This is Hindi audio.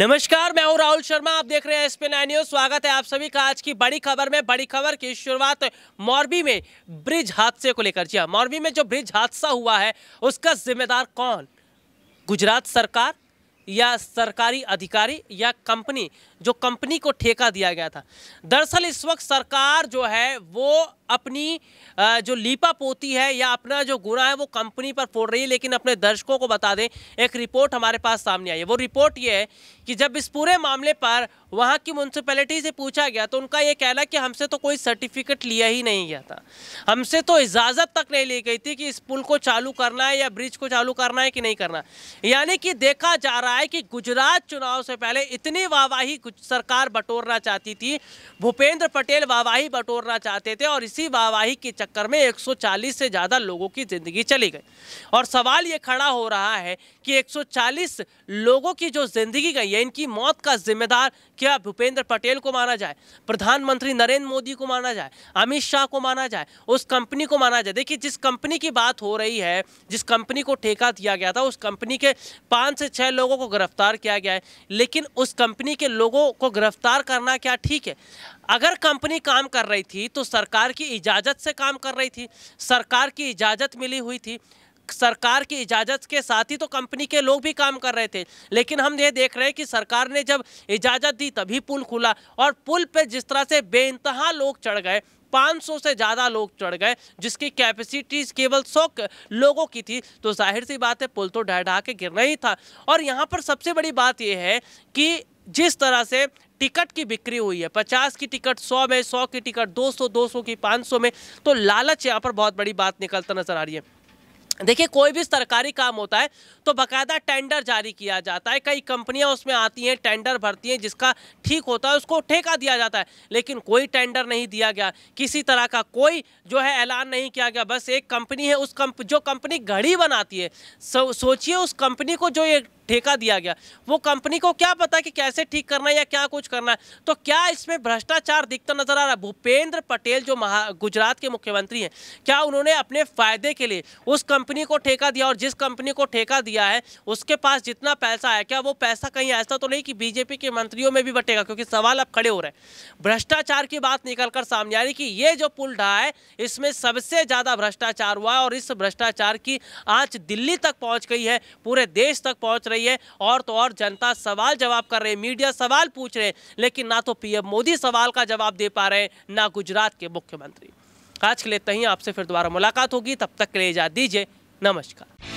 नमस्कार, मैं हूं राहुल शर्मा। आप देख रहे हैं SP9 न्यूज। स्वागत है आप सभी का आज की बड़ी खबर में। बड़ी खबर की शुरुआत मोरबी में ब्रिज हादसे को लेकर। जी हां, मोरबी में जो ब्रिज हादसा हुआ है उसका जिम्मेदार कौन? गुजरात सरकार या सरकारी अधिकारी या कंपनी, जो कंपनी को ठेका दिया गया था। दरअसल इस वक्त सरकार जो है वो अपनी जो लीपापोती है या अपना जो गुनाह है वो कंपनी पर फोड़ रही है। लेकिन अपने दर्शकों को बता दें, एक रिपोर्ट हमारे पास सामने आई है। वो रिपोर्ट ये है कि जब इस पूरे मामले पर वहाँ की म्यूनसिपैलिटी से पूछा गया तो उनका ये कहना कि हमसे तो कोई सर्टिफिकेट लिया ही नहीं गया था, हमसे तो इजाज़त तक नहीं ली गई थी कि इस पुल को चालू करना है या ब्रिज को चालू करना है कि नहीं करना। यानी कि देखा जा रहा है कि गुजरात चुनाव से पहले इतनी वाहवाही सरकार बटोरना चाहती थी, भूपेंद्र पटेल वाहवाही बटोरना चाहते थे और इसी वाहवाही के चक्कर में 140 से ज़्यादा लोगों की ज़िंदगी चली गई। और सवाल ये खड़ा हो रहा है कि 140 लोगों की जो ज़िंदगी गई है, इनकी मौत का जिम्मेदार क्या भूपेंद्र पटेल को माना जाए, प्रधानमंत्री नरेंद्र मोदी को माना जाए, अमित शाह को माना जाए, उस कंपनी को माना जाए? देखिए, जिस कंपनी की बात हो रही है, जिस कंपनी को ठेका दिया गया था, उस कंपनी के 5 से 6 लोगों को गिरफ्तार किया गया है। लेकिन उस कंपनी के लोगों को गिरफ्तार करना क्या ठीक है? अगर कंपनी काम कर रही थी तो सरकार की इजाज़त से काम कर रही थी, सरकार की इजाज़त मिली हुई थी, सरकार की इजाज़त के साथ ही तो कंपनी के लोग भी काम कर रहे थे। लेकिन हम ये देख रहे हैं कि सरकार ने जब इजाज़त दी तभी पुल खुला, और पुल पे जिस तरह से बेइंतहा लोग चढ़ गए, 500 से ज़्यादा लोग चढ़ गए, जिसकी कैपेसिटी केवल 100 लोगों की थी, तो जाहिर सी बात है पुल तो ढह के गिरना ही था। और यहाँ पर सबसे बड़ी बात यह है कि जिस तरह से टिकट की बिक्री हुई है, 50 की टिकट 100 में, 100 की टिकट 200, 200 की 500 में, तो लालच यहाँ पर बहुत बड़ी बात निकलता नजर आ रही है। देखिए, कोई भी सरकारी काम होता है तो बाकायदा टेंडर जारी किया जाता है। कई कंपनियां उसमें आती हैं, टेंडर भरती हैं, जिसका ठीक होता है उसको ठेका दिया जाता है। लेकिन कोई टेंडर नहीं दिया गया, किसी तरह का कोई जो है ऐलान नहीं किया गया। बस एक कंपनी है, जो कंपनी घड़ी बनाती है, सोचिए उस कंपनी को जो ये ठेका दिया गया, वो कंपनी को क्या पता कि कैसे ठीक करना है या क्या कुछ करना है। तो क्या इसमें भ्रष्टाचार दिखता नजर आ रहा है? भूपेंद्र पटेल जो गुजरात के मुख्यमंत्री हैं, क्या उन्होंने अपने फायदे के लिए उस कंपनी को ठेका दिया? और जिस कंपनी को ठेका दिया है उसके पास जितना पैसा है, क्या वो पैसा कहीं ऐसा तो नहीं कि बीजेपी के मंत्रियों में भी बटेगा? क्योंकि सवाल अब खड़े हो रहे हैं। भ्रष्टाचार की बात निकलकर सामने आ रही कि ये जो पुल ढहा है इसमें सबसे ज्यादा भ्रष्टाचार हुआ, और इस भ्रष्टाचार की आंच दिल्ली तक पहुंच गई है, पूरे देश तक पहुंच रही है। और तो और जनता सवाल जवाब कर रहे हैं, मीडिया सवाल पूछ रहे हैं, लेकिन ना तो पीएम मोदी सवाल का जवाब दे पा रहे हैं, ना गुजरात के मुख्यमंत्री। आज के लिए इतना ही। आपसे फिर दोबारा मुलाकात होगी, तब तक के लिए इजाजत दीजिए। नमस्कार।